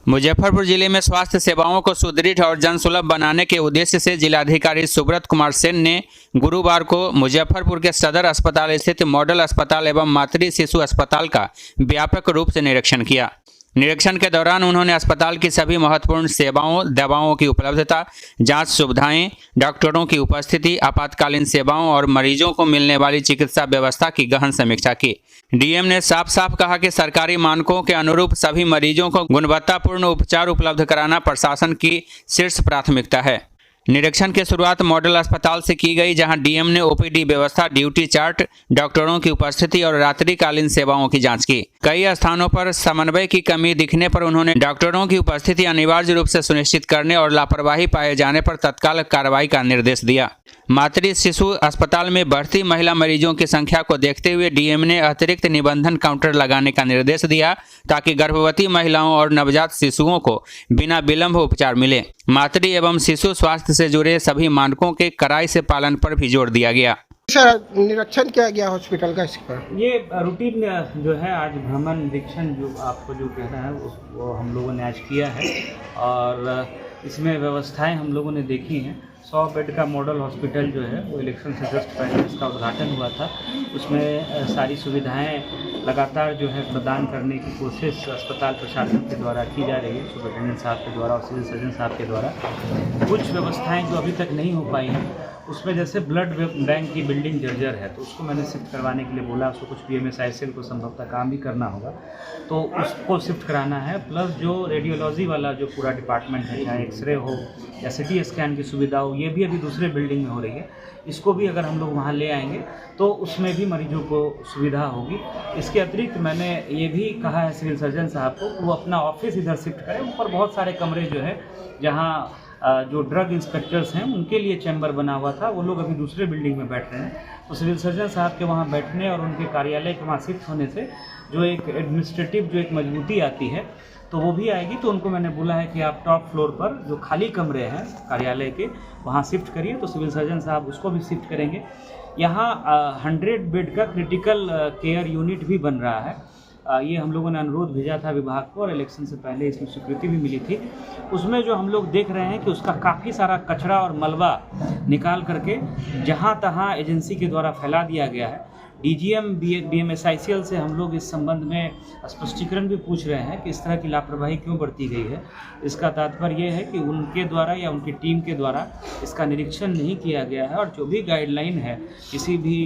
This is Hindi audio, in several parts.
मुजफ्फरपुर जिले में स्वास्थ्य सेवाओं को सुदृढ़ और जनसुलभ बनाने के उद्देश्य से जिलाधिकारी सुब्रत कुमार सेन ने गुरुवार को मुजफ्फरपुर के सदर अस्पताल स्थित मॉडल अस्पताल एवं मातृ शिशु अस्पताल का व्यापक रूप से निरीक्षण किया। निरीक्षण के दौरान उन्होंने अस्पताल की सभी महत्वपूर्ण सेवाओं, दवाओं की उपलब्धता, जांच सुविधाएं, डॉक्टरों की उपस्थिति, आपातकालीन सेवाओं और मरीजों को मिलने वाली चिकित्सा व्यवस्था की गहन समीक्षा की। डीएम ने साफ साफ कहा कि सरकारी मानकों के अनुरूप सभी मरीजों को गुणवत्तापूर्ण उपचार उपलब्ध कराना प्रशासन की शीर्ष प्राथमिकता है। निरीक्षण की शुरुआत मॉडल अस्पताल से की गई, जहां डीएम ने ओपीडी व्यवस्था, ड्यूटी चार्ट, डॉक्टरों की उपस्थिति और रात्रिकालीन सेवाओं की जांच की। कई स्थानों पर समन्वय की कमी दिखने पर उन्होंने डॉक्टरों की उपस्थिति अनिवार्य रूप से सुनिश्चित करने और लापरवाही पाए जाने पर तत्काल कार्रवाई का निर्देश दिया। मातृ शिशु अस्पताल में बढ़ती महिला मरीजों की संख्या को देखते हुए डीएम ने अतिरिक्त निबंधन काउंटर लगाने का निर्देश दिया, ताकि गर्भवती महिलाओं और नवजात शिशुओं को बिना विलंब उपचार मिले। मातृ एवं शिशु स्वास्थ्य से जुड़े सभी मानकों के कड़ाई से पालन पर भी जोर दिया गया। सर, निरीक्षण किया गया हॉस्पिटल का, इस पर ये रूटीन जो है आज भ्रमण निरीक्षण जो आपको जो कहना है वो हम लोगों ने आज किया है और इसमें व्यवस्थाएं हम लोगों ने देखी हैं। 100 बेड का मॉडल हॉस्पिटल जो है वो इलेक्शन से जस्ट पहले इसका उद्घाटन हुआ था। उसमें सारी सुविधाएं लगातार जो है प्रदान करने की कोशिश अस्पताल प्रशासन के द्वारा की जा रही है, सुपरिटेंडेंट साहब के द्वारा और सिविल सर्जन साहब के द्वारा। कुछ व्यवस्थाएं जो अभी तक नहीं हो पाई हैं, उसमें जैसे ब्लड बैंक की बिल्डिंग जर्जर है तो उसको मैंने शिफ्ट करवाने के लिए बोला। उसको कुछ PMSICL को संभवतः काम भी करना होगा तो उसको शिफ्ट कराना है। प्लस जो रेडियोलॉजी वाला जो पूरा डिपार्टमेंट है, चाहे एक्सरे हो या CT स्कैन की सुविधा हो, ये भी अभी दूसरे बिल्डिंग में हो रही है। इसको भी अगर हम लोग वहाँ ले आएंगे तो उसमें भी मरीजों को सुविधा होगी। इसके अतिरिक्त मैंने ये भी कहा है सिविल सर्जन साहब को वो अपना ऑफिस इधर शिफ्ट करें। ऊपर बहुत सारे कमरे जो है जहाँ जो ड्रग इंस्पेक्टर्स हैं उनके लिए चैम्बर बना हुआ था, वो लोग अभी दूसरे बिल्डिंग में बैठ रहे हैं। तो सिविल सर्जन साहब के वहाँ बैठने और उनके कार्यालय के वहाँ शिफ्ट होने से जो एक एडमिनिस्ट्रेटिव जो एक मजबूती आती है तो वो भी आएगी। तो उनको मैंने बोला है कि आप टॉप फ्लोर पर जो खाली कमरे हैं कार्यालय के वहाँ शिफ्ट करिए। तो सिविल सर्जन साहब उसको भी शिफ्ट करेंगे। यहाँ 100 बेड का क्रिटिकल केयर यूनिट भी बन रहा है। ये हम लोगों ने अनुरोध भेजा था विभाग को और इलेक्शन से पहले इसमें स्वीकृति भी मिली थी। उसमें जो हम लोग देख रहे हैं कि उसका काफ़ी सारा कचरा और मलबा निकाल करके जहाँ तहाँ एजेंसी के द्वारा फैला दिया गया है। DGM BMSICL से हम लोग इस संबंध में स्पष्टीकरण भी पूछ रहे हैं कि इस तरह की लापरवाही क्यों बरती गई है। इसका तात्पर्य ये है कि उनके द्वारा या उनकी टीम के द्वारा इसका निरीक्षण नहीं किया गया है और जो भी गाइडलाइन है किसी भी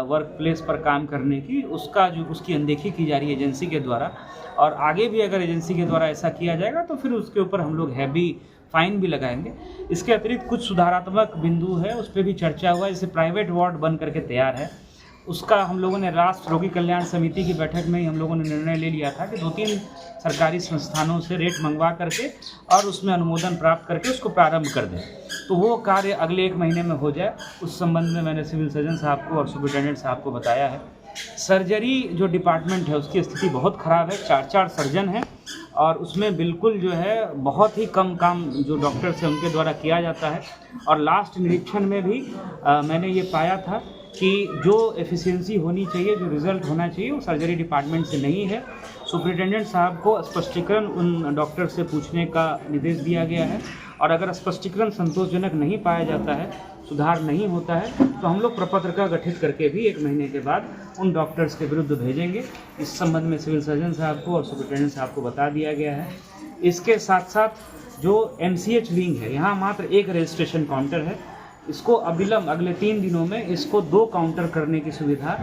वर्क प्लेस पर काम करने की, उसकी अनदेखी की जा रही है एजेंसी के द्वारा। और आगे भी अगर एजेंसी के द्वारा ऐसा किया जाएगा तो फिर उसके ऊपर हम लोग हैवी फाइन भी लगाएंगे। इसके अतिरिक्त कुछ सुधारात्मक बिंदु है, उस पर भी चर्चा हुआ। जैसे प्राइवेट वार्ड बन करके तैयार है, उसका हम लोगों ने राष्ट्र रोगी कल्याण समिति की बैठक में ही हम लोगों ने निर्णय ले लिया था कि 2-3 सरकारी संस्थानों से रेट मंगवा करके और उसमें अनुमोदन प्राप्त करके उसको प्रारंभ कर दें। तो वो कार्य अगले 1 महीने में हो जाए। उस संबंध में मैंने सिविल सर्जन साहब को और सुपरिटेंडेंट साहब को बताया है। सर्जरी जो डिपार्टमेंट है उसकी स्थिति बहुत ख़राब है। 4 सर्जन हैं और उसमें बिल्कुल जो है बहुत ही कम काम जो डॉक्टर्स हैं उनके द्वारा किया जाता है। और लास्ट निरीक्षण में भी मैंने ये पाया था कि जो एफिशिएंसी होनी चाहिए, जो रिज़ल्ट होना चाहिए, वो सर्जरी डिपार्टमेंट से नहीं है। सुपरिटेंडेंट साहब को स्पष्टीकरण उन डॉक्टर से पूछने का निर्देश दिया गया है और अगर स्पष्टीकरण संतोषजनक नहीं पाया जाता है, सुधार नहीं होता है, तो हम लोग प्रपत्र का गठित करके भी 1 महीने के बाद उन डॉक्टर्स के विरुद्ध भेजेंगे। इस संबंध में सिविल सर्जन साहब को और सुपरिटेंडेंट साहब को बता दिया गया है। इसके साथ साथ जो MCH विंग है, यहाँ मात्र 1 रजिस्ट्रेशन काउंटर है। इसको अविलंब अगले 3 दिनों में इसको 2 काउंटर करने की सुविधा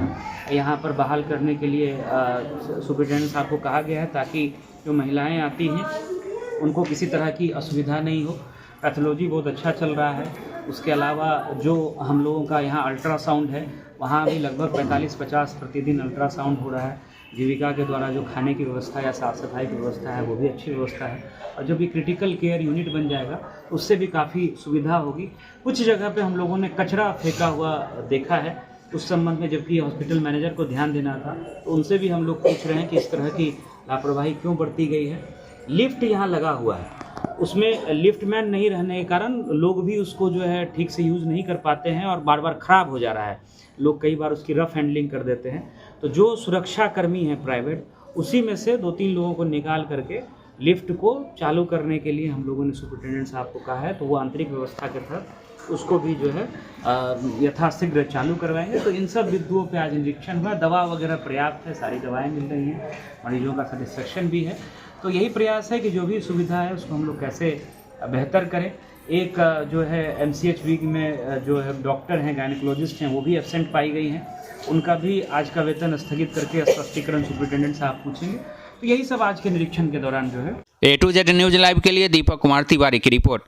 यहाँ पर बहाल करने के लिए सुपरिटेंडेंट साहब को कहा गया है, ताकि जो महिलाएं आती हैं उनको किसी तरह की असुविधा नहीं हो। पैथोलॉजी बहुत अच्छा चल रहा है। उसके अलावा जो हम लोगों का यहाँ अल्ट्रासाउंड है, वहाँ भी लगभग 45-50 प्रतिदिन अल्ट्रासाउंड हो रहा है। जीविका के द्वारा जो खाने की व्यवस्था या साफ़ सफाई की व्यवस्था है वो भी अच्छी व्यवस्था है। और जो भी क्रिटिकल केयर यूनिट बन जाएगा उससे भी काफ़ी सुविधा होगी। कुछ जगह पे हम लोगों ने कचरा फेंका हुआ देखा है, उस संबंध में जबकि हॉस्पिटल मैनेजर को ध्यान देना था तो उनसे भी हम लोग पूछ रहे हैं कि इस तरह की लापरवाही क्यों बरती गई है। लिफ्ट यहाँ लगा हुआ है, उसमें लिफ्टमैन नहीं रहने के कारण लोग भी उसको जो है ठीक से यूज़ नहीं कर पाते हैं और बार बार ख़राब हो जा रहा है। लोग कई बार उसकी रफ़ हैंडलिंग कर देते हैं। तो जो सुरक्षा कर्मी हैं प्राइवेट, उसी में से 2-3 लोगों को निकाल करके लिफ्ट को चालू करने के लिए हम लोगों ने सुपरिटेंडेंट साहब को कहा है, तो वो आंतरिक व्यवस्था के तहत उसको भी जो है यथाशीघ्र चालू करवाएंगे। तो इन सब बिंदुओं पे आज निरीक्षण हुआ। दवा वगैरह पर्याप्त है, सारी दवाएं मिल रही हैं, मरीजों का सेटिस्फेक्शन भी है। तो यही प्रयास है कि जो भी सुविधा है उसको हम लोग कैसे बेहतर करें। एक जो है MCHV में जो है डॉक्टर हैं, गायनेकोलॉजिस्ट हैं, वो भी एब्सेंट पाई गई हैं, उनका भी आज का वेतन स्थगित करके स्पष्टीकरण सुपरिटेंडेंट साहब पूछेंगे। तो यही सब आज के निरीक्षण के दौरान जो है। A to Z news live के लिए दीपक कुमार तिवारी की रिपोर्ट।